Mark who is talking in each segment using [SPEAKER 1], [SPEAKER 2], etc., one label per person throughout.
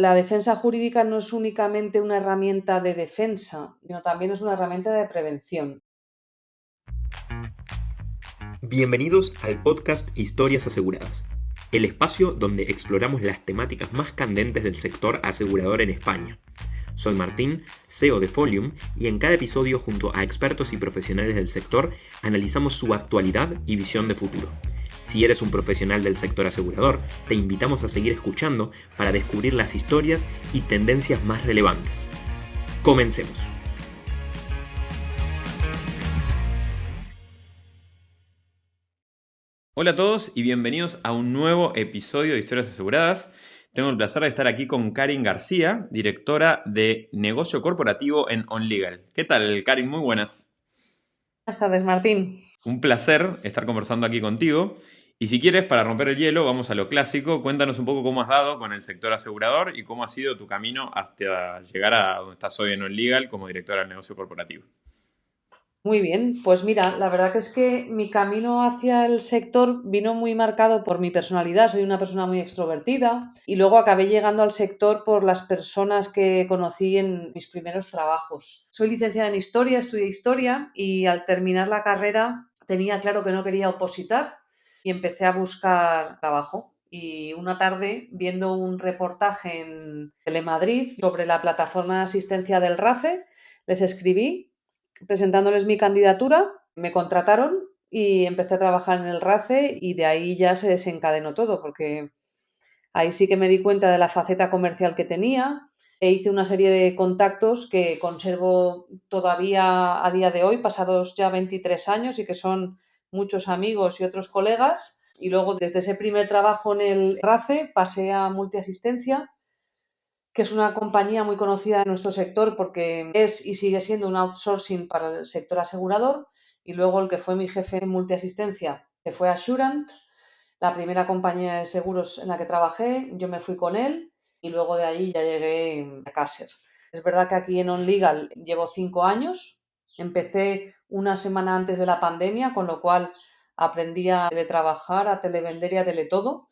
[SPEAKER 1] La defensa jurídica no es únicamente una herramienta de defensa, sino también es una herramienta de prevención.
[SPEAKER 2] Bienvenidos al podcast Historias Aseguradas, el espacio donde exploramos las temáticas más candentes del sector asegurador en España. Soy Martín, CEO de Folium, y en cada episodio junto a expertos y profesionales del sector analizamos su actualidad y visión de futuro. Si eres un profesional del sector asegurador, te invitamos a seguir escuchando para descubrir las historias y tendencias más relevantes. Comencemos. Hola a todos y bienvenidos a un nuevo episodio de Historias Aseguradas. Tengo el placer de estar aquí con Karin García, directora de Negocio Corporativo en OnLegal. ¿Qué tal, Karin? Muy buenas.
[SPEAKER 1] Buenas tardes, Martín.
[SPEAKER 2] Un placer estar conversando aquí contigo. Y si quieres, para romper el hielo, vamos a lo clásico. Cuéntanos un poco cómo has dado con el sector asegurador y cómo ha sido tu camino hasta llegar a donde estás hoy en OnLegal como directora del Negocio Corporativo.
[SPEAKER 1] Muy bien, pues mira, la verdad que es que mi camino hacia el sector vino muy marcado por mi personalidad. Soy una persona muy extrovertida y luego acabé llegando al sector por las personas que conocí en mis primeros trabajos. Soy licenciada en Historia, estudié Historia y al terminar la carrera tenía claro que no quería opositar y empecé a buscar trabajo. Y una tarde, viendo un reportaje en Telemadrid sobre la plataforma de asistencia del RACE, les escribí presentándoles mi candidatura, me contrataron y empecé a trabajar en el RACE y de ahí ya se desencadenó todo, porque ahí sí que me di cuenta de la faceta comercial que tenía e hice una serie de contactos que conservo todavía a día de hoy, pasados ya 23 años y que son muchos amigos y otros colegas. Y luego desde ese primer trabajo en el RACE pasé a Multiasistencia, que es una compañía muy conocida en nuestro sector porque es y sigue siendo un outsourcing para el sector asegurador. Y luego el que fue mi jefe en multiasistencia se fue a Assurant, la primera compañía de seguros en la que trabajé. Yo me fui con él y luego de ahí ya llegué a Caser. Es verdad que aquí en OnLegal llevo 5 años. Empecé una semana antes de la pandemia, con lo cual aprendí a teletrabajar, a televender y a teletodo.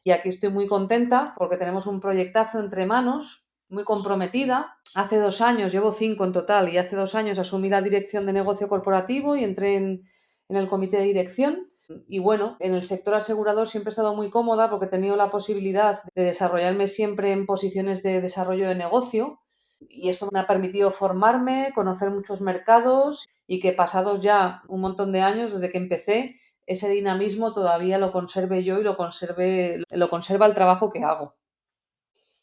[SPEAKER 1] Y aquí estoy muy contenta porque tenemos un proyectazo entre manos, muy comprometida. Hace 2 años, llevo 5 en total, y hace 2 años asumí la dirección de negocio corporativo y entré en el comité de dirección. Y bueno, en el sector asegurador siempre he estado muy cómoda porque he tenido la posibilidad de desarrollarme siempre en posiciones de desarrollo de negocio. Y esto me ha permitido formarme, conocer muchos mercados y que pasados ya un montón de años desde que empecé, ese dinamismo todavía lo conserve yo y lo conserva el trabajo que hago.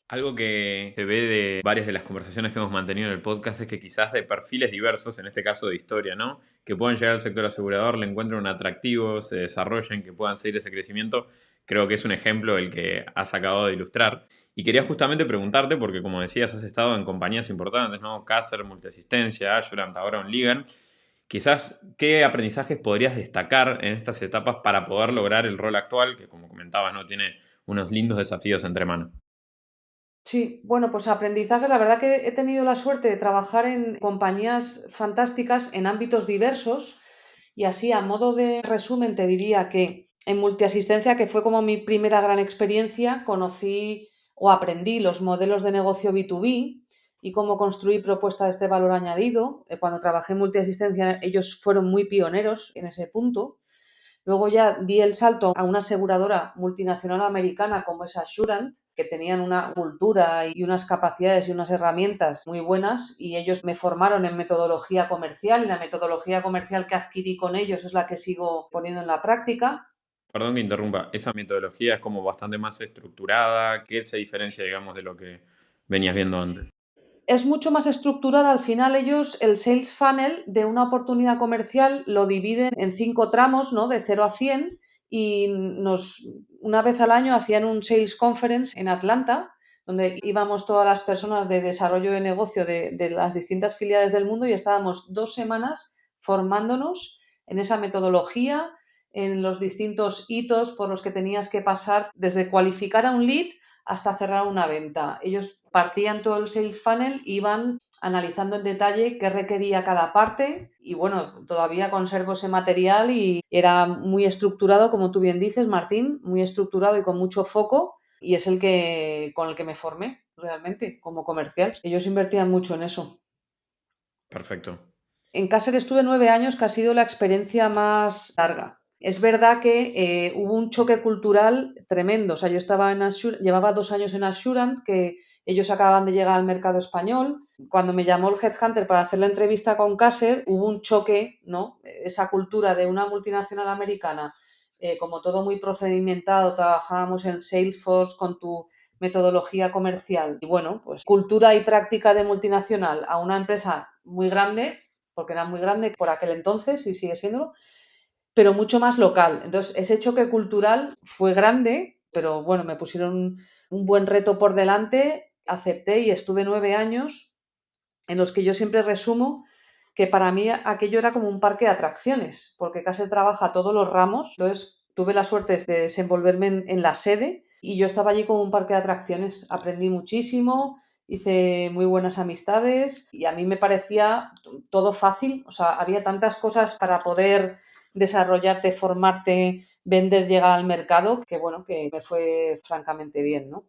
[SPEAKER 2] Algo que se ve de varias de las conversaciones que hemos mantenido en el podcast es que quizás de perfiles diversos, en este caso de historia, ¿no? Que puedan llegar al sector asegurador, le encuentren un atractivo, se desarrollen, que puedan seguir ese crecimiento. Creo que es un ejemplo el que has acabado de ilustrar. Y quería justamente preguntarte, porque como decías, has estado en compañías importantes, ¿no? Caser, Multiasistencia, Assurant, ahora OnLegal. Quizás, ¿qué aprendizajes podrías destacar en estas etapas para poder lograr el rol actual, que como comentabas, ¿no? Tiene unos lindos desafíos entre manos?
[SPEAKER 1] Sí, bueno, pues aprendizaje. La verdad que he tenido la suerte de trabajar en compañías fantásticas en ámbitos diversos y así a modo de resumen te diría que en multiasistencia, que fue como mi primera gran experiencia, conocí o aprendí los modelos de negocio B2B y cómo construir propuestas de valor añadido. Cuando trabajé en multiasistencia, ellos fueron muy pioneros en ese punto. Luego ya di el salto a una aseguradora multinacional americana como es Assurant, que tenían una cultura y unas capacidades y unas herramientas muy buenas y ellos me formaron en metodología comercial y la metodología comercial que adquirí con ellos es la que sigo poniendo en la práctica.
[SPEAKER 2] Perdón que interrumpa, esa metodología es como bastante más estructurada. ¿Qué se diferencia, digamos, de lo que venías viendo antes?
[SPEAKER 1] Es mucho más estructurada. Al final ellos el sales funnel de una oportunidad comercial lo dividen en 5 tramos, ¿no? De 0 a 100 y una vez al año hacían un sales conference en Atlanta donde íbamos todas las personas de desarrollo de negocio de las distintas filiales del mundo y estábamos 2 semanas formándonos en esa metodología, en los distintos hitos por los que tenías que pasar desde cualificar a un lead hasta cerrar una venta. Ellos partían todo el sales funnel, iban analizando en detalle qué requería cada parte y bueno, todavía conservo ese material y era muy estructurado, como tú bien dices, Martín, muy estructurado y con mucho foco y es con el que me formé realmente como comercial. Ellos invertían mucho en eso.
[SPEAKER 2] Perfecto.
[SPEAKER 1] En Caser estuve 9 años, que ha sido la experiencia más larga. Es verdad que hubo un choque cultural tremendo. O sea, yo estaba llevaba 2 años en Assurant, que ellos acababan de llegar al mercado español. Cuando me llamó el headhunter para hacer la entrevista con Caser, hubo un choque, ¿no? Esa cultura de una multinacional americana, como todo muy procedimentado, trabajábamos en Salesforce con tu metodología comercial. Y bueno, pues cultura y práctica de multinacional a una empresa muy grande, porque era muy grande por aquel entonces y sigue siéndolo, pero mucho más local. Entonces, ese choque cultural fue grande, pero bueno, me pusieron un buen reto por delante, acepté y estuve 9 años en los que yo siempre resumo que para mí aquello era como un parque de atracciones, porque casi trabaja todos los ramos. Entonces, tuve la suerte de desenvolverme en la sede y yo estaba allí como un parque de atracciones. Aprendí muchísimo, hice muy buenas amistades y a mí me parecía todo fácil. O sea, había tantas cosas para poder desarrollarte, formarte, vender, llegar al mercado, que bueno, que me fue francamente bien, ¿no?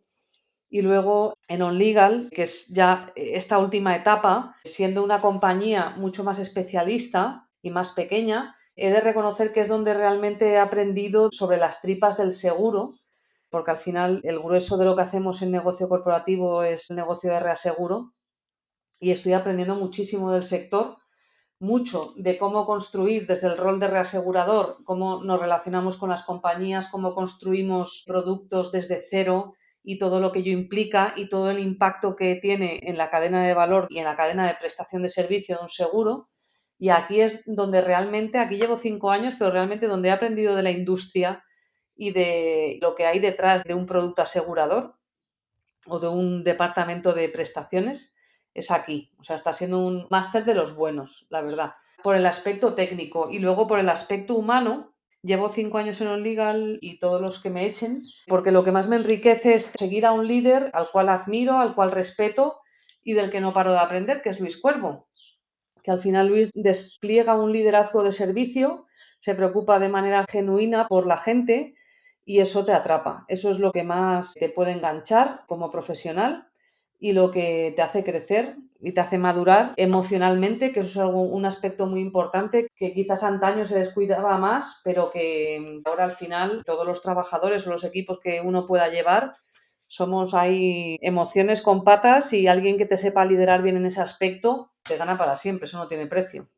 [SPEAKER 1] Y luego en OnLegal, que es ya esta última etapa, siendo una compañía mucho más especialista y más pequeña, he de reconocer que es donde realmente he aprendido sobre las tripas del seguro, porque al final el grueso de lo que hacemos en negocio corporativo es el negocio de reaseguro y estoy aprendiendo muchísimo del sector, mucho de cómo construir desde el rol de reasegurador, cómo nos relacionamos con las compañías, cómo construimos productos desde cero y todo lo que ello implica y todo el impacto que tiene en la cadena de valor y en la cadena de prestación de servicio de un seguro. Y aquí es donde realmente, aquí llevo 5 años, pero realmente donde he aprendido de la industria y de lo que hay detrás de un producto asegurador o de un departamento de prestaciones es aquí. O sea, está siendo un máster de los buenos, la verdad. Por el aspecto técnico y luego por el aspecto humano, llevo 5 años en OnLegal y todos los que me echen, porque lo que más me enriquece es seguir a un líder al cual admiro, al cual respeto y del que no paro de aprender, que es Luis Cuervo, que al final Luis despliega un liderazgo de servicio, se preocupa de manera genuina por la gente y eso te atrapa. Eso es lo que más te puede enganchar como profesional y lo que te hace crecer y te hace madurar emocionalmente, que eso es un aspecto muy importante que quizás antaño se descuidaba más, pero que ahora al final todos los trabajadores o los equipos que uno pueda llevar somos ahí emociones con patas y alguien que te sepa liderar bien en ese aspecto te gana para siempre, eso no tiene precio.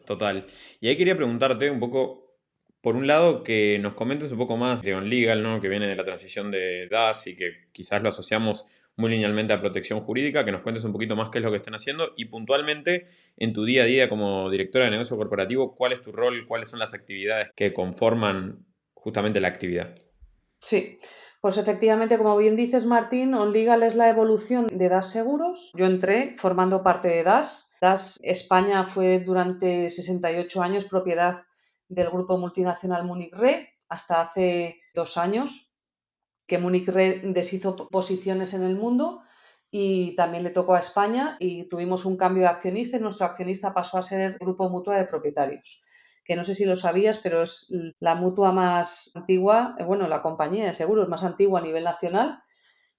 [SPEAKER 2] Total. Y ahí quería preguntarte un poco, por un lado, que nos comentes un poco más de OnLegal, ¿no? Que viene de la transición de DAS y que quizás lo asociamos muy linealmente a protección jurídica, que nos cuentes un poquito más qué es lo que están haciendo y puntualmente en tu día a día como directora de negocio corporativo, cuál es tu rol, cuáles son las actividades que conforman justamente la actividad.
[SPEAKER 1] Sí, pues efectivamente, como bien dices, Martín, OnLegal es la evolución de DAS Seguros. Yo entré formando parte de DAS. DAS España fue durante 68 años propiedad del grupo multinacional Munich Re hasta hace 2 años, que Munich Re deshizo posiciones en el mundo y también le tocó a España y tuvimos un cambio de accionista y nuestro accionista pasó a ser el Grupo Mutua de Propietarios, que no sé si lo sabías, pero es la mutua más antigua, bueno, la compañía de seguros más antigua a nivel nacional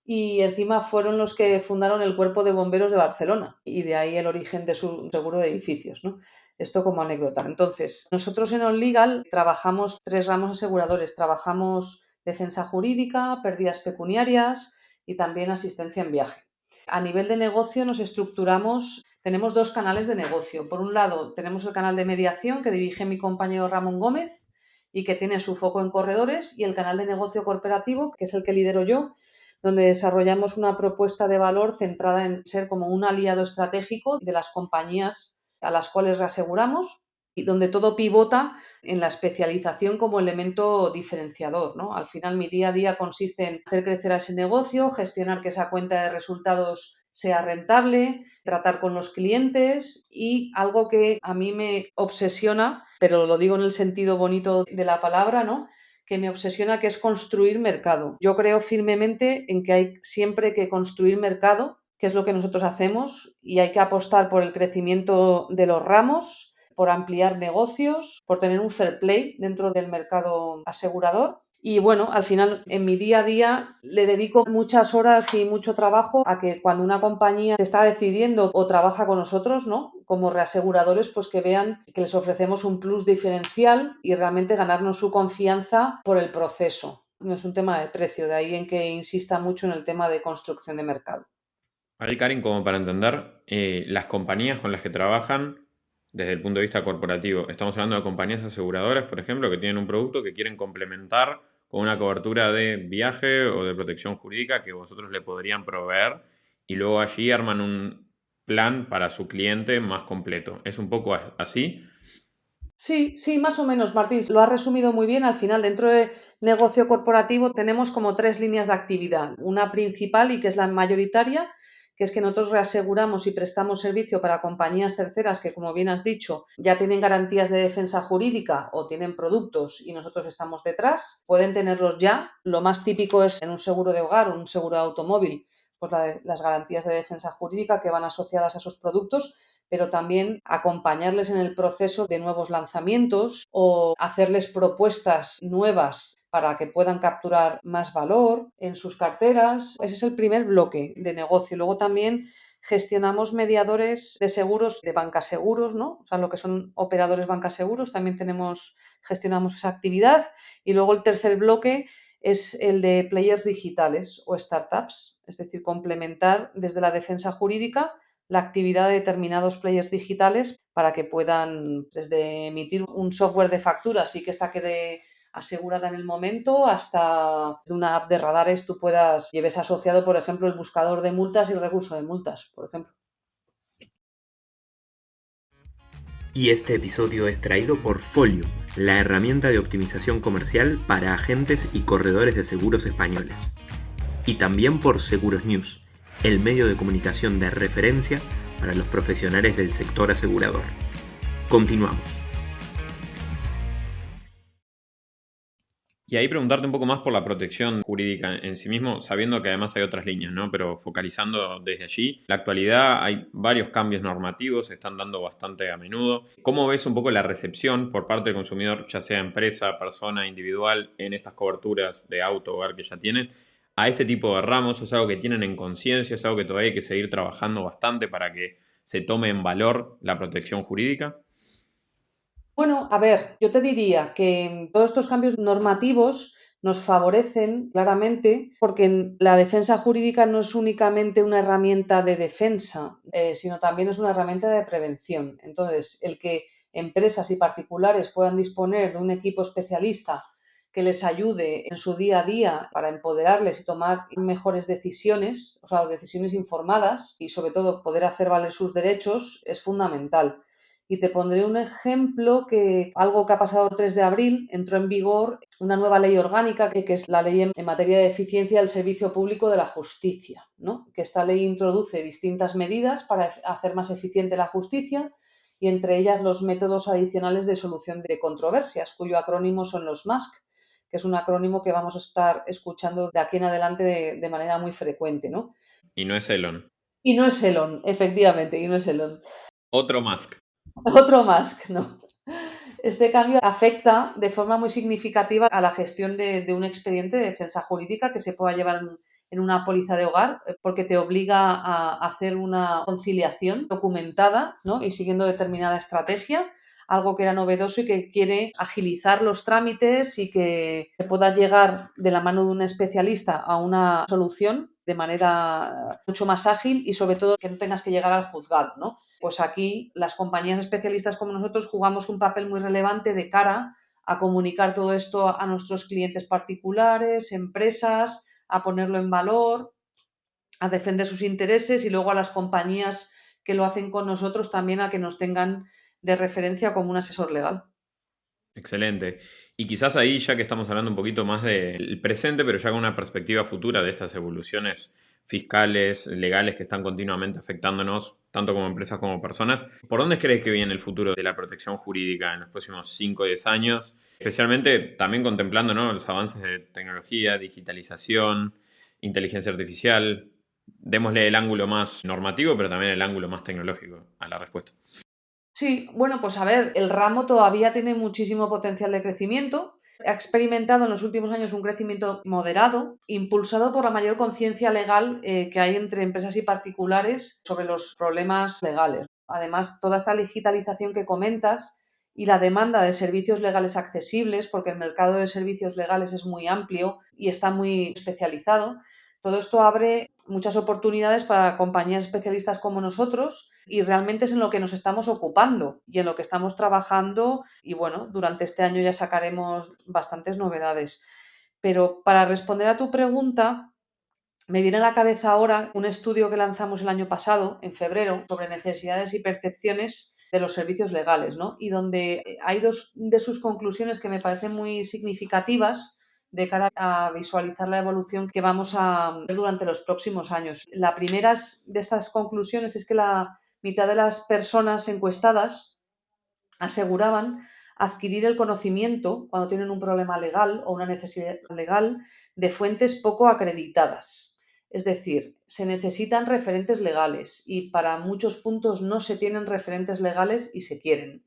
[SPEAKER 1] y encima fueron los que fundaron el Cuerpo de Bomberos de Barcelona y de ahí el origen de su seguro de edificios, ¿no? Esto como anécdota. Entonces, nosotros en OnLegal trabajamos 3 ramos aseguradores. Trabajamos defensa jurídica, pérdidas pecuniarias y también asistencia en viaje. A nivel de negocio nos estructuramos, tenemos 2 canales de negocio. Por un lado, tenemos el canal de mediación que dirige mi compañero Ramón Gómez y que tiene su foco en corredores y el canal de negocio corporativo, que es el que lidero yo, donde desarrollamos una propuesta de valor centrada en ser como un aliado estratégico de las compañías a las cuales reaseguramos y donde todo pivota en la especialización como elemento diferenciador, ¿no? Al final mi día a día consiste en hacer crecer a ese negocio, gestionar que esa cuenta de resultados sea rentable, tratar con los clientes y algo que a mí me obsesiona, pero lo digo en el sentido bonito de la palabra, ¿no? Que me obsesiona, que es construir mercado. Yo creo firmemente en que hay siempre que construir mercado, que es lo que nosotros hacemos, y hay que apostar por el crecimiento de los ramos, por ampliar negocios, por tener un fair play dentro del mercado asegurador Y bueno, al final en mi día a día le dedico muchas horas y mucho trabajo a que cuando una compañía se está decidiendo o trabaja con nosotros, ¿no? Como reaseguradores, pues que vean que les ofrecemos un plus diferencial y realmente ganarnos su confianza por el proceso. No es un tema de precio, de ahí en que insista mucho en el tema de construcción de mercado.
[SPEAKER 2] Ahí, Karin, como para entender, las compañías con las que trabajan desde el punto de vista corporativo, estamos hablando de compañías aseguradoras, por ejemplo, que tienen un producto que quieren complementar con una cobertura de viaje o de protección jurídica que vosotros le podrían proveer y luego allí arman un plan para su cliente más completo. ¿Es un poco así?
[SPEAKER 1] Sí, sí, más o menos, Martín. Lo has resumido muy bien. Al final, dentro de negocio corporativo tenemos como tres líneas de actividad. Una principal y que es la mayoritaria, que es que nosotros reaseguramos y prestamos servicio para compañías terceras que, como bien has dicho, ya tienen garantías de defensa jurídica o tienen productos y nosotros estamos detrás. Pueden tenerlos ya. Lo más típico es en un seguro de hogar o un seguro de automóvil, pues las garantías de defensa jurídica que van asociadas a esos productos, pero también acompañarles en el proceso de nuevos lanzamientos o hacerles propuestas nuevas para que puedan capturar más valor en sus carteras. Ese es el primer bloque de negocio. Luego también gestionamos mediadores de seguros de bancaseguros, ¿no? O sea, lo que son operadores bancaseguros, también gestionamos esa actividad. Y luego el tercer bloque es el de players digitales o startups, es decir, complementar desde la defensa jurídica la actividad de determinados players digitales para que puedan, desde emitir un software de facturas y que esta quede asegurada en el momento, hasta de una app de radares tú lleves asociado, por ejemplo, el buscador de multas y el recurso de multas, por ejemplo.
[SPEAKER 3] Y este episodio es traído por Folio, la herramienta de optimización comercial para agentes y corredores de seguros españoles. Y también por Seguros News, el medio de comunicación de referencia para los profesionales del sector asegurador. Continuamos.
[SPEAKER 2] Y ahí preguntarte un poco más por la protección jurídica en sí mismo, sabiendo que además hay otras líneas, ¿no? Pero focalizando desde allí, en la actualidad hay varios cambios normativos, se están dando bastante a menudo. ¿Cómo ves un poco la recepción por parte del consumidor, ya sea empresa, persona, individual, en estas coberturas de auto, hogar que ya tienen, a este tipo de ramos? ¿Es algo que tienen en conciencia? ¿Es algo que todavía hay que seguir trabajando bastante para que se tome en valor la protección jurídica?
[SPEAKER 1] Bueno, a ver, yo te diría que todos estos cambios normativos nos favorecen claramente porque la defensa jurídica no es únicamente una herramienta de defensa, sino también es una herramienta de prevención. Entonces, el que empresas y particulares puedan disponer de un equipo especialista que les ayude en su día a día para empoderarles y tomar mejores decisiones, o sea, decisiones informadas y sobre todo poder hacer valer sus derechos es fundamental. Y te pondré un ejemplo que algo que ha pasado el 3 de abril, entró en vigor una nueva ley orgánica que es la ley en materia de eficiencia del servicio público de la justicia, ¿no? Que esta ley introduce distintas medidas para hacer más eficiente la justicia y entre ellas los métodos adicionales de solución de controversias, cuyo acrónimo son los MASC, que es un acrónimo que vamos a estar escuchando de aquí en adelante de manera muy frecuente, ¿no?
[SPEAKER 2] Y no es Elon.
[SPEAKER 1] Y no es Elon, efectivamente, y no es Elon.
[SPEAKER 2] Otro Musk.
[SPEAKER 1] Otro Musk, ¿no? Este cambio afecta de forma muy significativa a la gestión de un expediente de defensa jurídica que se pueda llevar en una póliza de hogar, porque te obliga a hacer una conciliación documentada, ¿no? Y siguiendo determinada estrategia, algo que era novedoso y que quiere agilizar los trámites y que se pueda llegar de la mano de un especialista a una solución de manera mucho más ágil y sobre todo que no tengas que llegar al juzgado, ¿no? Pues aquí las compañías especialistas como nosotros jugamos un papel muy relevante de cara a comunicar todo esto a nuestros clientes particulares, empresas, a ponerlo en valor, a defender sus intereses y luego a las compañías que lo hacen con nosotros también a que nos tengan de referencia como un asesor legal.
[SPEAKER 2] Excelente. Y quizás ahí, ya que estamos hablando un poquito más del presente, pero ya con una perspectiva futura de estas evoluciones fiscales, legales que están continuamente afectándonos, tanto como empresas como personas, ¿por dónde crees que viene el futuro de la protección jurídica en los próximos 5 o 10 años? Especialmente también contemplando, ¿no?, los avances de tecnología, digitalización, inteligencia artificial. Démosle el ángulo más normativo, pero también el ángulo más tecnológico a la respuesta.
[SPEAKER 1] Sí, bueno, pues a ver, el ramo todavía tiene muchísimo potencial de crecimiento. ha experimentado en los últimos años un crecimiento moderado, impulsado por la mayor conciencia legal que hay entre empresas y particulares sobre los problemas legales. Además, toda esta digitalización que comentas y la demanda de servicios legales accesibles, porque el mercado de servicios legales es muy amplio y está muy especializado, todo esto abre muchas oportunidades para compañías especialistas como nosotros y realmente es en lo que nos estamos ocupando y en lo que estamos trabajando y bueno, durante este año ya sacaremos bastantes novedades. Pero para responder a tu pregunta, me viene a la cabeza ahora un estudio que lanzamos el año pasado, en febrero, sobre necesidades y percepciones de los servicios legales, ¿no? Y donde hay dos de sus conclusiones que me parecen muy significativas de cara a visualizar la evolución que vamos a ver durante los próximos años. La primera de estas conclusiones es que la mitad de las personas encuestadas aseguraban adquirir el conocimiento cuando tienen un problema legal o una necesidad legal de fuentes poco acreditadas. Es decir, se necesitan referentes legales y para muchos puntos no se tienen referentes legales y se quieren.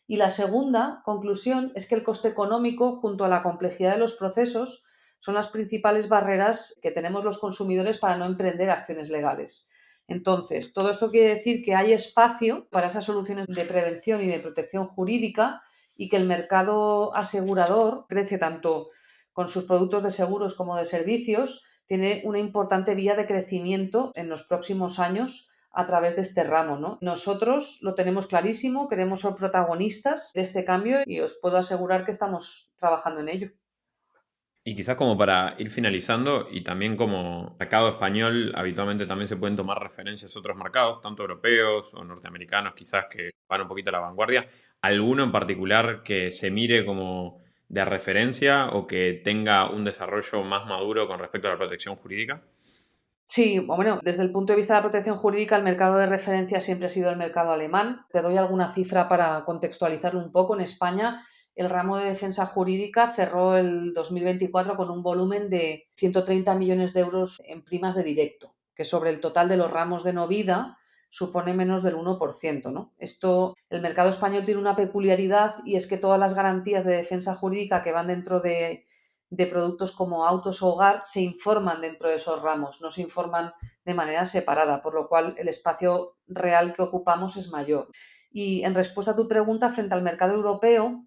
[SPEAKER 1] Y la segunda conclusión es que el coste económico junto a la complejidad de los procesos son las principales barreras que tenemos los consumidores para no emprender acciones legales. Entonces, todo esto quiere decir que hay espacio para esas soluciones de prevención y de protección jurídica y que el mercado asegurador crece tanto con sus productos de seguros como de servicios, tiene una importante vía de crecimiento en los próximos años a través de este ramo, ¿no? Nosotros lo tenemos clarísimo, queremos ser protagonistas de este cambio y os puedo asegurar que estamos trabajando en ello.
[SPEAKER 2] Y quizás como para ir finalizando, y también como mercado español, habitualmente también se pueden tomar referencias a otros mercados, tanto europeos o norteamericanos, quizás que van un poquito a la vanguardia. ¿Alguno en particular que se mire como de referencia o que tenga un desarrollo más maduro con respecto a la protección jurídica?
[SPEAKER 1] Sí, bueno, desde el punto de vista de la protección jurídica, el mercado de referencia siempre ha sido el mercado alemán. Te doy alguna cifra para contextualizarlo un poco. En España, el ramo de defensa jurídica cerró el 2024 con un volumen de 130 millones de euros en primas de directo, que sobre el total de los ramos de no vida supone menos del 1%, ¿no? El mercado español tiene una peculiaridad y es que todas las garantías de defensa jurídica que van dentro de productos como autos o hogar se informan dentro de esos ramos, no se informan de manera separada, por lo cual el espacio real que ocupamos es mayor. Y en respuesta a tu pregunta, frente al mercado europeo,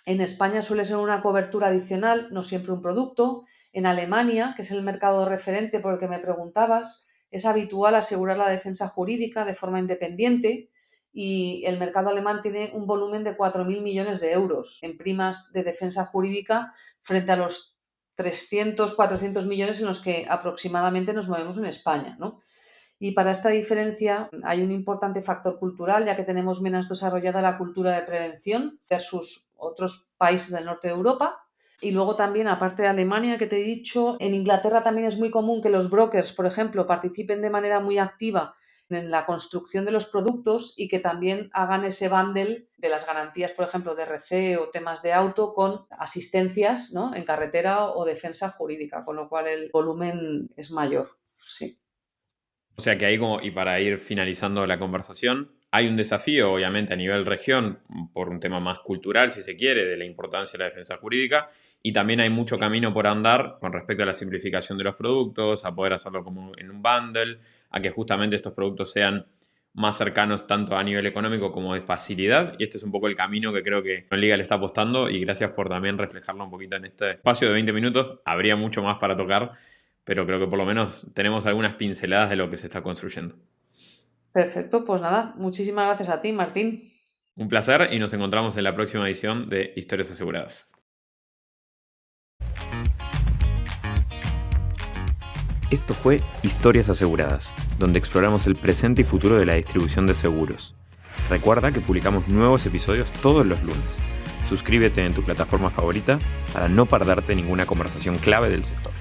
[SPEAKER 1] en España suele ser una cobertura adicional, no siempre un producto. En Alemania, que es el mercado referente por el que me preguntabas, es habitual asegurar la defensa jurídica de forma independiente y el mercado alemán tiene un volumen de 4.000 millones de euros en primas de defensa jurídica frente a los 300, 400 millones en los que aproximadamente nos movemos en España, ¿no? Y para esta diferencia hay un importante factor cultural, ya que tenemos menos desarrollada la cultura de prevención versus otros países del norte de Europa. Y luego también, aparte de Alemania, que te he dicho, en Inglaterra también es muy común que los brokers, por ejemplo, participen de manera muy activa en la construcción de los productos y que también hagan ese bundle de las garantías, por ejemplo, de RC o temas de auto con asistencias, ¿no?, en carretera o defensa jurídica, con lo cual el volumen es mayor. Sí.
[SPEAKER 2] O sea que ahí y para ir finalizando la conversación, hay un desafío obviamente a nivel región por un tema más cultural, si se quiere, de la importancia de la defensa jurídica, y también hay mucho camino por andar con respecto a la simplificación de los productos, a poder hacerlo como en un bundle, a que justamente estos productos sean más cercanos tanto a nivel económico como de facilidad, y este es un poco el camino que creo que Legal está apostando, y gracias por también reflejarlo un poquito en este espacio de 20 minutos. Habría mucho más para tocar, pero creo que por lo menos tenemos algunas pinceladas de lo que se está construyendo.
[SPEAKER 1] Perfecto, pues nada, muchísimas gracias a ti, Martín.
[SPEAKER 2] Un placer y nos encontramos en la próxima edición de Historias Aseguradas. Esto fue Historias Aseguradas, donde exploramos el presente y futuro de la distribución de seguros. Recuerda que publicamos nuevos episodios todos los lunes. Suscríbete en tu plataforma favorita para no perderte ninguna conversación clave del sector.